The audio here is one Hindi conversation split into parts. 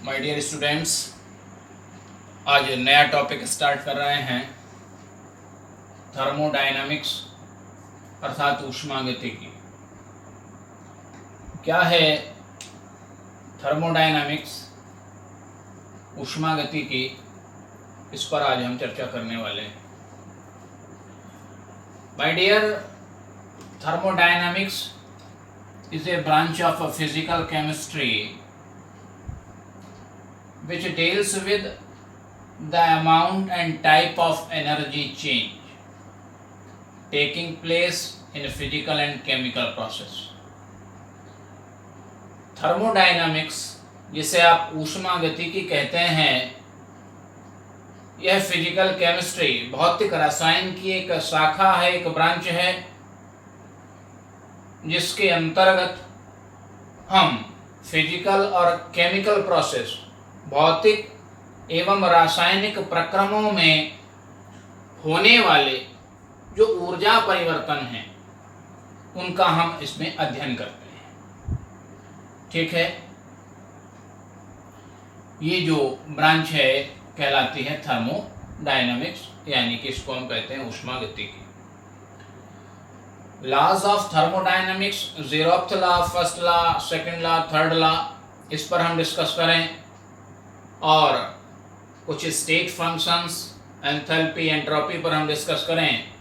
माय डियर स्टूडेंट्स, आज नया टॉपिक स्टार्ट कर रहे हैं थर्मोडायनामिक्स अर्थात ऊष्मागतिकी। क्या है थर्मोडायनामिक्स, ऊष्मागतिकी, इस पर आज हम चर्चा करने वाले हैं। My dear, thermodynamics is a branch of physical chemistry which deals with the amount and type of energy change taking place in a physical and chemical process. Thermodynamics, जिसे आप ऊष्मागतिकी कहते हैं, यह फिजिकल केमिस्ट्री, भौतिक रसायन की एक शाखा है, एक ब्रांच है, जिसके अंतर्गत हम फिजिकल और केमिकल प्रोसेस, भौतिक एवं रासायनिक प्रक्रमों में होने वाले जो ऊर्जा परिवर्तन हैं उनका हम इसमें अध्ययन करते हैं। ठीक है, ये जो ब्रांच है कहलाती है थर्मोडायनामिक्स, यानी कि इसको हम कहते हैं ऊष्मागतिकी। Laws of thermodynamics, 0th law, 1st law, 2nd law, 3rd law, इस पर हम डिस्कस करें, और कुछ स्टेट फंक्शंस, एंथैल्पी, एंट्रोपी पर हम डिस्कस करें।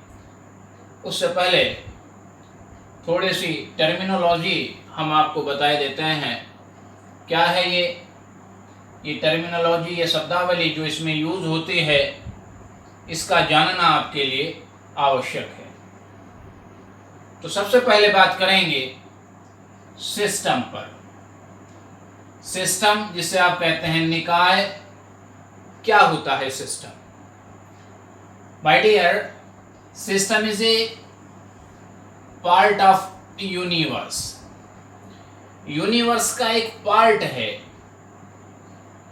उससे पहले थोड़ी सी टर्मिनोलॉजी हम आपको बताए देते हैं। क्या है ये टर्मिनोलॉजी, ये शब्दावली जो इसमें यूज होती है, इसका जानना आपके लिए आवश्यक है। तो सबसे पहले बात करेंगे सिस्टम पर। सिस्टम, जिसे आप कहते हैं निकाय, क्या होता है system? My dear, system is a part of universe. Universe का एक पार्ट है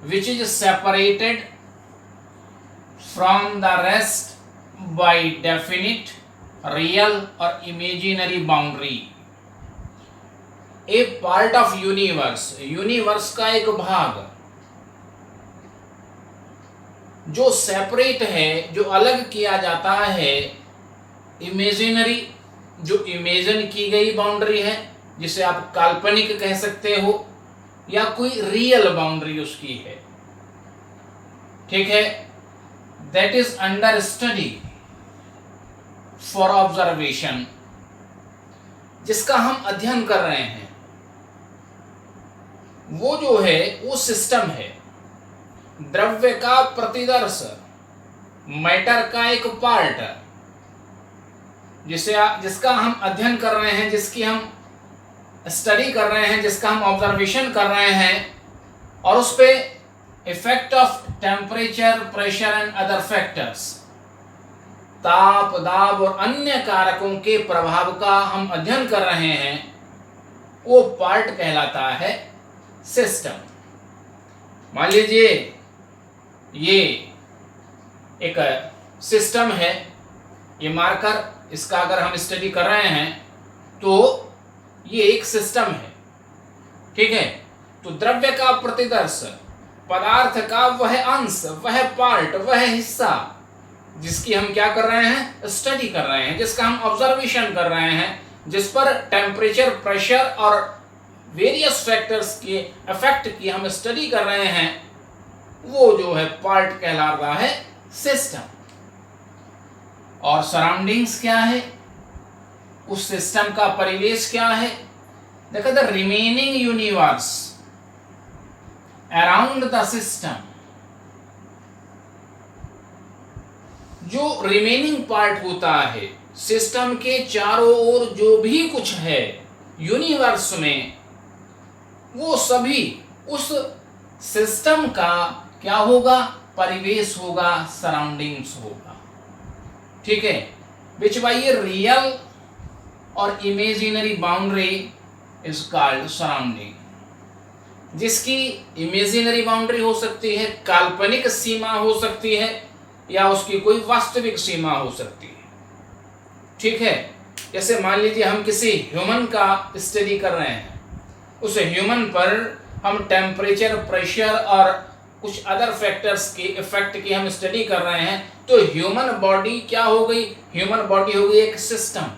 which is separated from the rest by definite, real or imaginary boundary. A part of universe, universe का एक भाग जो सेपरेट है, जो अलग किया जाता है, इमेजिनरी, जो इमेजिन की गई बाउंड्री है, जिसे आप काल्पनिक कह सकते हो, या कोई रियल बाउंड्री उसकी है। ठीक है, that is under study for observation, जिसका हम अध्ययन कर रहे हैं, वो जो है वो सिस्टम है। द्रव्य का प्रतिदर्श, मैटर का एक पार्ट, जिसका हम अध्ययन कर रहे हैं, जिसकी हम स्टडी कर रहे हैं, जिसका हम ऑब्जर्वेशन कर रहे हैं, और उस पे effect of temperature, pressure and other factors, ताप, दाब और अन्य कारकों के प्रभाव का हम अध्ययन कर रहे हैं, वो पार्ट कहलाता है सिस्टम। मान लीजिए ये एक सिस्टम है, ये मार्कर, इसका अगर हम स्टडी कर रहे हैं तो ये एक सिस्टम है। ठीक है, तो द्रव्य का प्रतिदर्श, पदार्थ का वह अंश, वह पार्ट, वह हिस्सा जिसकी हम क्या कर रहे हैं, स्टडी कर रहे हैं, जिसका हम ऑब्जर्वेशन कर रहे हैं, जिस पर टेम्परेचर, प्रेशर और वेरियस फैक्टर्स के इफेक्ट की हम स्टडी कर रहे हैं, वो जो है पार्ट कहला रहा है सिस्टम। और सराउंडिंग्स क्या है, उस सिस्टम का परिवेश क्या है? देखो, the remaining universe around the system, जो रिमेनिंग पार्ट होता है सिस्टम के चारों ओर, जो भी कुछ है यूनिवर्स में, वो सभी उस सिस्टम का क्या होगा? परिवेश होगा, सराउंडिंग्स होगा। ठीक है, विच बाय ए रियल और imaginary boundary is called surrounding, जिसकी इमेजिनरी बाउंड्री हो सकती है, काल्पनिक सीमा हो सकती है, या उसकी कोई वास्तविक सीमा हो सकती है। ठीक है, जैसे मान लीजिए हम किसी ह्यूमन का स्टडी कर रहे हैं, उस ह्यूमन पर हम टेम्परेचर, प्रेशर और कुछ अदर फैक्टर्स के इफेक्ट की हम स्टडी कर रहे हैं, तो ह्यूमन बॉडी क्या हो गई? ह्यूमन बॉडी हो गई एक सिस्टम।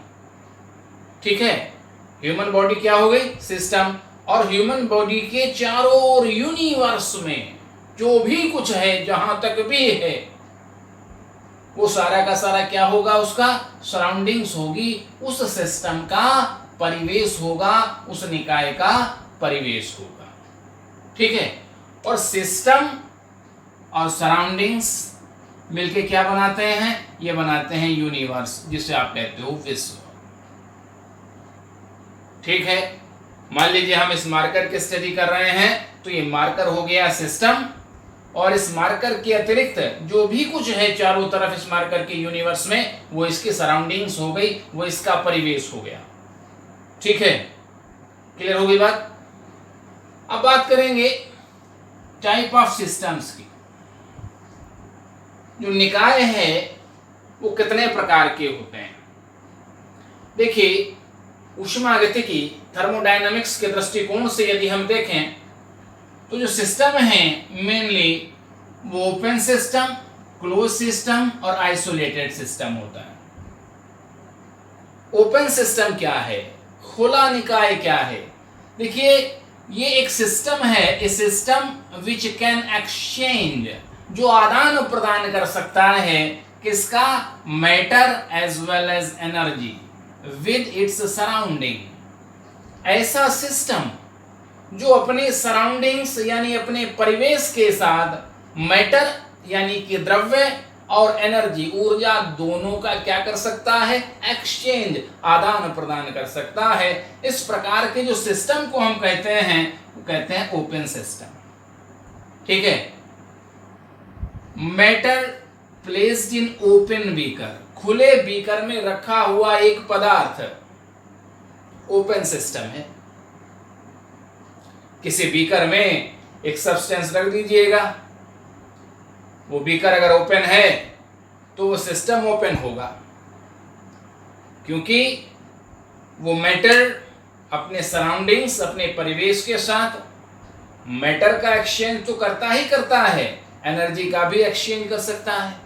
ठीक है, ह्यूमन बॉडी क्या हो गई? सिस्टम। और ह्यूमन बॉडी के चारों ओर यूनिवर्स में जो भी कुछ है, जहां तक भी है, वो सारा का सारा क्या होगा? उसका सराउंडिंग्स होगी, उस सिस्टम का परिवेश होगा, उस निकाय का परिवेश होगा। ठीक है, और सिस्टम और सराउंडिंग्स मिलके क्या बनाते हैं? ये बनाते हैं यूनिवर्स, जिसे आप कहते हो विश्व। ठीक है, मान लीजिए हम इस मार्कर की स्टडी कर रहे हैं, तो ये मार्कर हो गया सिस्टम, और इस मार्कर के अतिरिक्त जो भी कुछ है चारों तरफ इस मार्कर के यूनिवर्स में, वो इसकी सराउंडिंग्स हो गई, वो इसका परिवेश हो गया। ठीक है, क्लियर हो गई बात? अब बात करेंगे टाइप ऑफ सिस्टम्स की। जो निकाय है वो कितने प्रकार के होते हैं? देखिए, ऊष्मागतिकी, थर्मोडायनामिक्स के दृष्टिकोण से यदि हम देखें, तो जो सिस्टम है मेनली वो ओपन सिस्टम, क्लोज सिस्टम और आइसोलेटेड सिस्टम होता है। ओपन सिस्टम क्या है? खुला निकाय क्या है? देखिए, ये एक सिस्टम है, a system which can exchange, जो आदान प्रदान कर सकता है किसका? Matter as well as energy with its surrounding. ऐसा सिस्टम जो अपने सराउंडिंग्स यानी अपने परिवेश के साथ मैटर यानी कि द्रव्य और एनर्जी, ऊर्जा, दोनों का क्या कर सकता है? एक्सचेंज, आदान प्रदान कर सकता है। इस प्रकार के जो सिस्टम को हम कहते हैं, वो कहते हैं ओपन सिस्टम। ठीक है, matter placed in open beaker, खुले बीकर में रखा हुआ एक पदार्थ ओपन सिस्टम है। किसी बीकर में एक सब्सटेंस रख दीजिएगा, वो बीकर अगर ओपन है तो वो सिस्टम ओपन होगा, क्योंकि वो मैटर अपने सराउंडिंग्स, अपने परिवेश के साथ मैटर का एक्सचेंज तो करता ही करता है, एनर्जी का भी एक्सचेंज कर सकता है,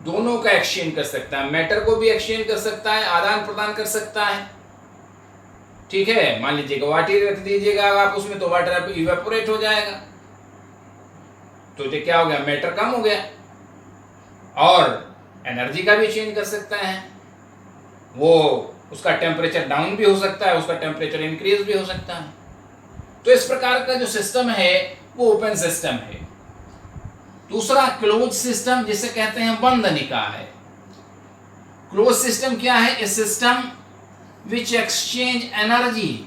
दोनों का एक्सचेंज कर सकता है, मैटर को भी एक्सचेंज कर सकता है, आदान प्रदान कर सकता है। ठीक है, मान लीजिएगा वाटर रख दीजिएगा आप उसमें, तो वाटर इवेपोरेट हो जाएगा, तो ये क्या हो गया? मैटर कम हो गया। और एनर्जी का भी चेंज कर सकता है, वो उसका टेम्परेचर डाउन भी हो सकता है, उसका टेम्परेचर इंक्रीज भी हो सकता है। तो इस प्रकार का जो सिस्टम है वो ओपन सिस्टम है। दूसरा क्लोज सिस्टम, जिसे कहते हैं बंद निकाय। क्लोज सिस्टम क्या है? A system which exchange energy,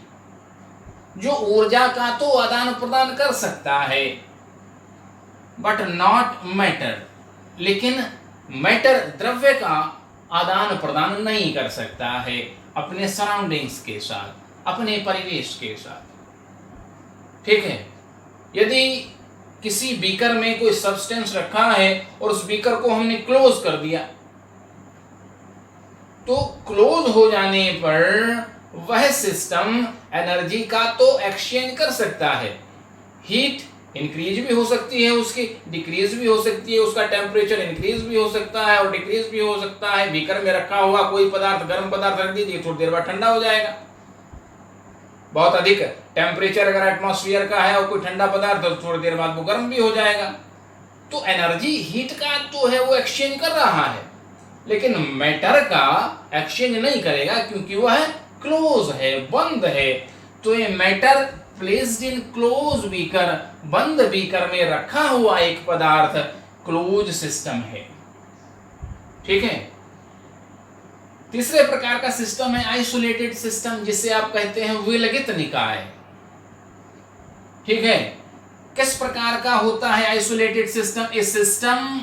जो ऊर्जा का तो आदान प्रदान कर सकता है, बट नॉट मैटर, लेकिन मैटर, द्रव्य का आदान प्रदान नहीं कर सकता है अपने सराउंडिंग्स के साथ, अपने परिवेश के साथ। ठीक है, यदि किसी बीकर में कोई सब्सटेंस रखा है और उस बीकर को हमने क्लोज कर दिया, तो क्लोज हो जाने पर वह सिस्टम एनर्जी का तो एक्सचेंज कर सकता है, हीट इंक्रीज भी हो सकती है, उसकी डिक्रीज भी हो सकती है, उसका टेम्परेचर इंक्रीज भी हो सकता है और डिक्रीज भी हो सकता है। बीकर में रखा हुआ कोई पदार्थ, गर्म पदार्थ रख दीजिए, थोड़ी देर बाद ठंडा हो जाएगा। बहुत अधिक टेम्परेचर अगर एटमॉस्फेयर का है और कोई ठंडा पदार्थ, तो थोड़ी देर बाद वो गर्म भी हो जाएगा। तो एनर्जी, हीट का तो है वो एक्सचेंज कर रहा है, लेकिन मैटर का एक्सचेंज नहीं करेगा, क्योंकि वह क्लोज है, बंद है। तो ये matter placed in close beaker, बंद बीकर में रखा हुआ एक पदार्थ क्लोज सिस्टम है। ठीक है, तीसरे प्रकार का सिस्टम है आइसोलेटेड सिस्टम, जिसे आप कहते हैं विलगित निकाय। ठीक है, किस प्रकार का होता है isolated system? A system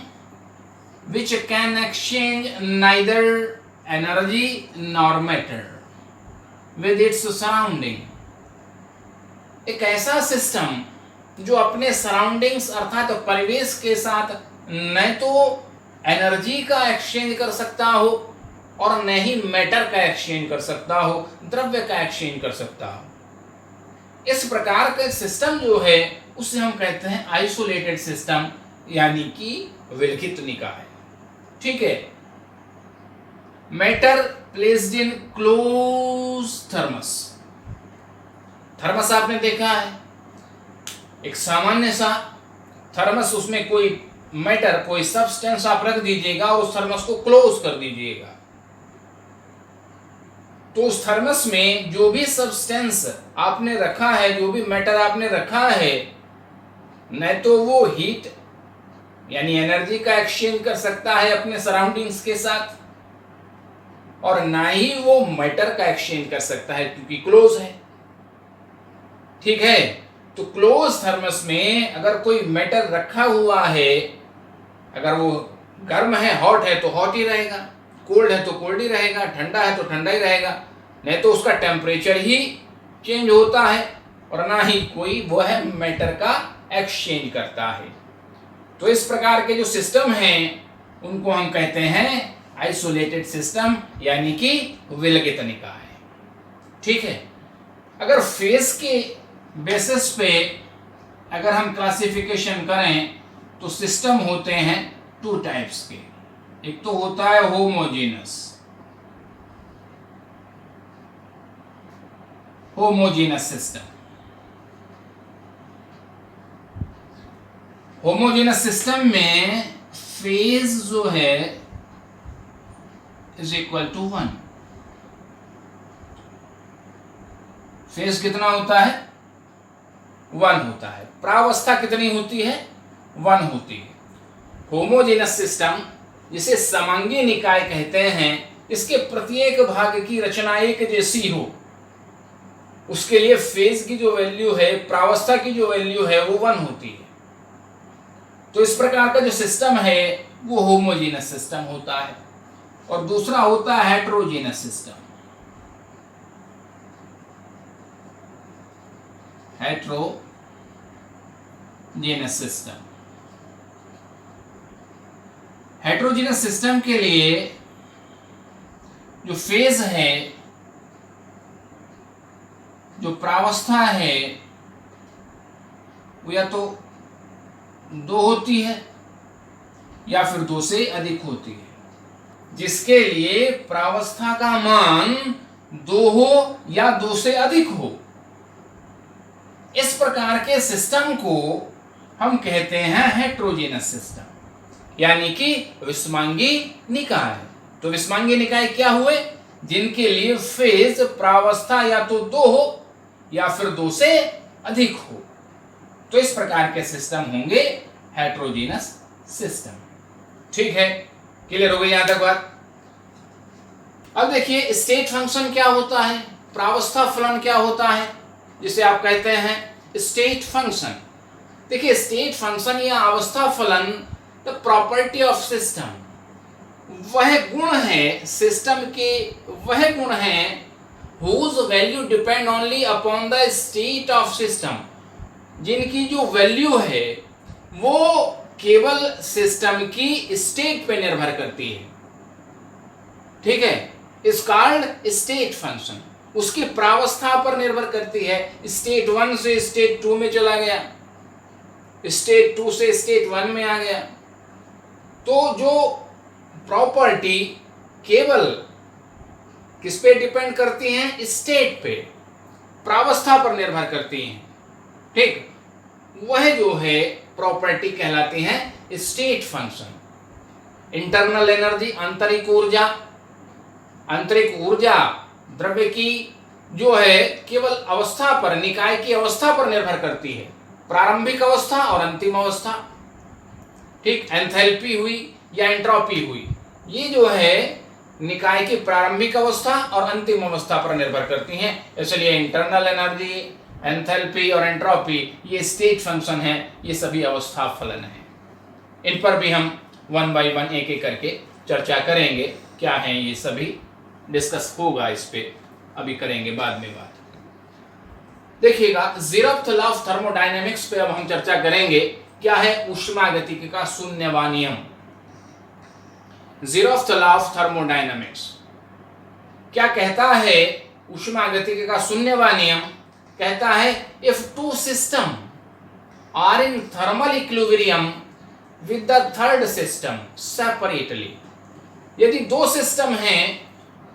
which can exchange neither energy nor matter with its surrounding। एक ऐसा सिस्टम जो अपने सराउंडिंग्स अर्थात परिवेश के साथ न तो एनर्जी का एक्सचेंज कर सकता हो और न ही मैटर का एक्सचेंज कर सकता हो, द्रव्य का एक्सचेंज कर सकता हो। इस प्रकार का सिस्टम जो है उसे हम कहते हैं आइसोलेटेड सिस्टम, यानी कि विलगित निकाय। ठीक है। Matter placed in close thermos. Thermos आपने देखा है, एक सामान्य सा थर्मस, उसमें कोई मैटर, कोई सब्सटेंस आप रख दीजिएगा और उस थर्मस को क्लोज कर दीजिएगा, तो उस थर्मस में जो भी सब्सटेंस आपने रखा है, जो भी मैटर आपने रखा है, न तो वो हीट यानी एनर्जी का एक्सचेंज कर सकता है अपने सराउंडिंग्स के साथ, और ना ही वो मैटर का एक्सचेंज कर सकता है, क्योंकि क्लोज है। ठीक है। तो क्लोज थर्मस में अगर कोई मैटर रखा हुआ है, अगर वो गर्म है, हॉट है, तो हॉट ही रहेगा, कोल्ड है तो कोल्ड ही रहेगा, ठंडा है तो ठंडा ही रहेगा, नहीं तो उसका टेम्परेचर ही चेंज होता है, और ना ही कोई वो है मैटर का एक्सचेंज करता है। तो इस प्रकार के जो सिस्टम हैं उनको हम कहते हैं आइसोलेटेड सिस्टम, यानी कि विलगित निकाय। ठीक है। अगर फेज के बेसिस पे अगर हम क्लासिफिकेशन करें तो सिस्टम होते हैं टू टाइप्स के। एक तो होता है होमोजेनस सिस्टम। होमोजेनस सिस्टम में फेज जो है इज इक्वल टू 1। फेज कितना होता है? 1 होता है। प्रावस्था कितनी होती है? 1 होती है। होमोजेनस सिस्टम, जिसे समांगी निकाय कहते हैं, इसके प्रत्येक भाग की रचना एक जैसी हो, उसके लिए फेज की जो वैल्यू है, प्रावस्था की जो वैल्यू है, वो 1 होती है। तो इस प्रकार का जो सिस्टम है वो होमोजेनस सिस्टम होता है। और दूसरा होता है heterogeneous system. Heterogeneous system, heterogeneous system के लिए जो फेज है, जो प्रावस्था है, वो या तो 2 होती है या फिर 2 से अधिक होती है, जिसके लिए प्रावस्था का मान 2 हो या 2 से अधिक हो। इस प्रकार के सिस्टम को हम कहते हैं हेटेरोजेनस सिस्टम, यानी कि विषमांगी निकाय। तो विषमांगी निकाय क्या हुए? जिनके लिए फेज प्रावस्था या तो 2 हो या फिर 2 से अधिक हो। तो इस प्रकार के सिस्टम होंगे हेटेरोजेनस सिस्टम। ठीक है, क्लियर हो गई यहां तक बात? अब देखिए स्टेट फंक्शन क्या होता है, प्रावस्था फलन क्या होता है, जिसे आप कहते हैं स्टेट फंक्शन। देखिए स्टेट फंक्शन या अवस्था फलन द प्रॉपर्टी ऑफ सिस्टम, वह गुण है सिस्टम के, वह गुण है whose value depend only upon the state of system, जिनकी जो वैल्यू है वो केवल सिस्टम की स्टेट पे निर्भर करती है। ठीक है, इज कॉल्ड स्टेट फंक्शन। उसकी प्रावस्था पर निर्भर करती है। स्टेट 1 से स्टेट 2 में चला गया, स्टेट 2 से स्टेट 1 में आ गया, तो जो प्रॉपर्टी केवल किस पे डिपेंड करती हैं? स्टेट पे, प्रावस्था पर निर्भर करती हैं। ठीक, वह जो है प्रॉपर्टी कहलाती है स्टेट फंक्शन। इंटरनल एनर्जी, आंतरिक ऊर्जा, आंतरिक ऊर्जा द्रव्य की जो है केवल अवस्था पर, निकाय की अवस्था पर निर्भर करती है, प्रारंभिक अवस्था और अंतिम अवस्था। ठीक, एंथैल्पी हुई या एंट्रोपी हुई, ये जो है निकाय की प्रारंभिक अवस्था और अंतिम अवस्था पर निर्भर करती हैं। इसलिए इंटरनल एनर्जी, एंथैल्पी और एंट्रोपी ये स्टेट फंक्शन है, ये सभी अवस्था फलन है। इन पर भी हम 1 by 1 एक एक करके चर्चा करेंगे, क्या है ये सभी डिस्कस होगा, इस पे अभी करेंगे बाद में बात। देखिएगा ज़ीरोथ लॉ ऑफ थर्मोडायनेमिक्स पे अब हम चर्चा करेंगे। क्या है? ऊष्मागतिकी का शून्यवां नियम। ज़ीरोथ लॉ ऑफ थर्मोडायनेमिक्स क्या कहता है? ऊष्मागतिकी का शून्यवां नियम कहता है if two system are in thermal equilibrium with the third system separately, यदि दो सिस्टम हैं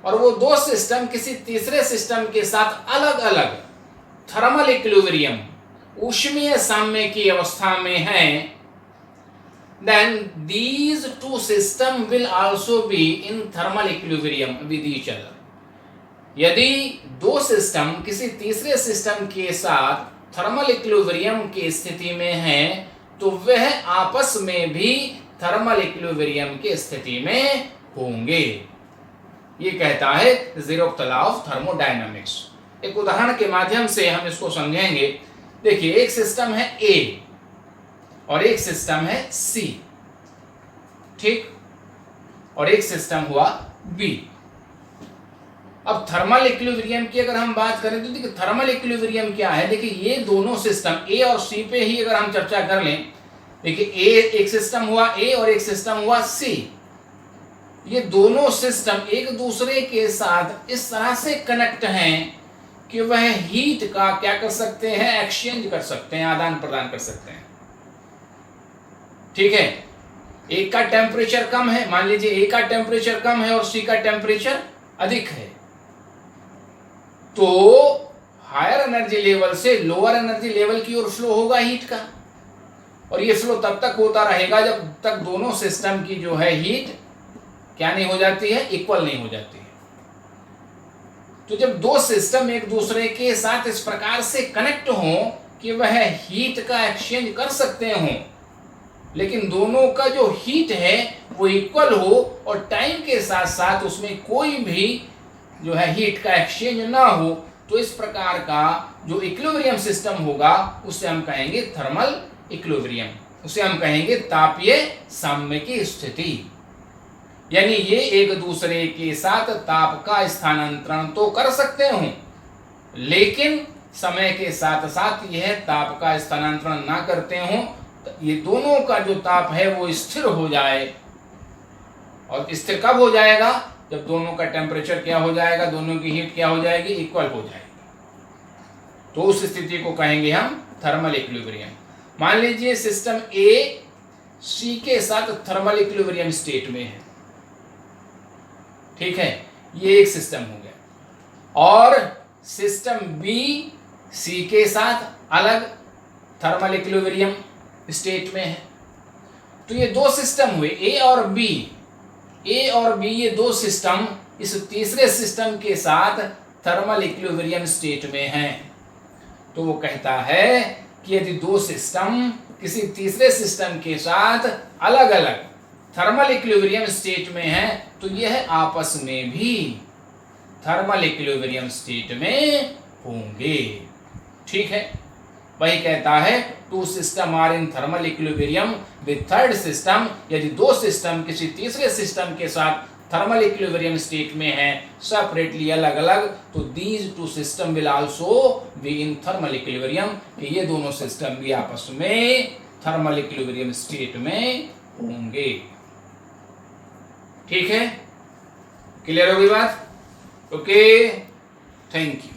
और वो दो सिस्टम किसी तीसरे सिस्टम के साथ अलग अलग थर्मल इक्विलिब्रियम ऊष्मीय साम्य की अवस्था में हैं, then these two system will also be in thermal equilibrium with each other. यदि दो सिस्टम किसी तीसरे सिस्टम के साथ थर्मल इक्विलिब्रियम की स्थिति में हैं तो वह आपस में भी थर्मल इक्विलिब्रियम की स्थिति में होंगे। ये कहता है ज़ीरोथ लॉ ऑफ थर्मोडायनामिक्स। एक उदाहरण के माध्यम से हम इसको समझेंगे। देखिए, एक सिस्टम है ए और एक सिस्टम है सी, ठीक, और एक सिस्टम हुआ बी। अब थर्मल इक्विलिब्रियम की अगर हम बात करें तो देखिए थर्मल इक्विलिब्रियम क्या है। देखिए ये दोनों सिस्टम ए और सी पे ही अगर हम चर्चा कर लें, देखिए ए एक सिस्टम हुआ ए और एक सिस्टम हुआ सी, ये दोनों सिस्टम एक दूसरे के साथ इस तरह से कनेक्ट हैं कि वह हीट का क्या कर सकते हैं, एक्सचेंज कर सकते हैं, आदान प्रदान कर सकते हैं। ठीक है, एक का टेम्परेचर कम है, मान लीजिए ए का टेम्परेचर कम है और सी का टेम्परेचर अधिक है, तो हायर एनर्जी लेवल से लोअर एनर्जी लेवल की ओर फ्लो होगा हीट का, और ये फ्लो तब तक होता रहेगा जब तक दोनों सिस्टम की जो है हीट क्या नहीं हो जाती है, इक्वल नहीं हो जाती है। तो जब दो सिस्टम एक दूसरे के साथ इस प्रकार से कनेक्ट हों कि वह हीट का एक्सचेंज कर सकते हों, लेकिन दोनों का जो हीट है वो इक्वल हो और टाइम के साथ साथ उसमें कोई भी जो है हीट का एक्सचेंज ना हो, तो इस प्रकार का जो इक्विलिब्रियम सिस्टम होगा उसे हम कहेंगे थर्मल इक्विलिब्रियम, उसे हम कहेंगे तापीय साम्य की स्थिति। यानी ये एक दूसरे के साथ ताप का स्थानांतरण तो कर सकते हों, लेकिन समय के साथ साथ यह ताप का स्थानांतरण ना करते हों, ये दोनों का जो ताप है वो स्थिर हो जाए। और स्थिर कब हो जाएगा, जब दोनों का टेम्परेचर क्या हो जाएगा, दोनों की हीट क्या हो जाएगी, इक्वल हो जाएगी। तो उस स्थिति को कहेंगे हम थर्मल इक्विलिब्रियम। मान लीजिए सिस्टम ए सी के साथ थर्मल इक्विलिब्रियम स्टेट में है, ठीक है, ये एक सिस्टम हो गया, और सिस्टम बी सी के साथ अलग थर्मल इक्विलिब्रियम स्टेट में है। तो ये दो सिस्टम हुए ए और बी, ए और बी ये दो सिस्टम इस तीसरे सिस्टम के साथ थर्मल इक्विलिब्रियम स्टेट में हैं। तो वो कहता है कि यदि दो सिस्टम किसी तीसरे सिस्टम के साथ अलग अलग थर्मल इक्विलिब्रियम स्टेट में हैं तो यह आपस में भी थर्मल इक्विलिब्रियम स्टेट में होंगे। ठीक है, वही कहता है two system are in thermal equilibrium with third system, यदि दो सिस्टम किसी तीसरे सिस्टम के साथ थर्मल इक्विलिब्रियम स्टेट में है सेपरेटली अलग अलग, तो these two system will also be in thermal equilibrium, कि ये दोनों सिस्टम भी आपस में थर्मल इक्विलिब्रियम स्टेट में होंगे। ठीक है, क्लियर होगी बात? Okay, thank you.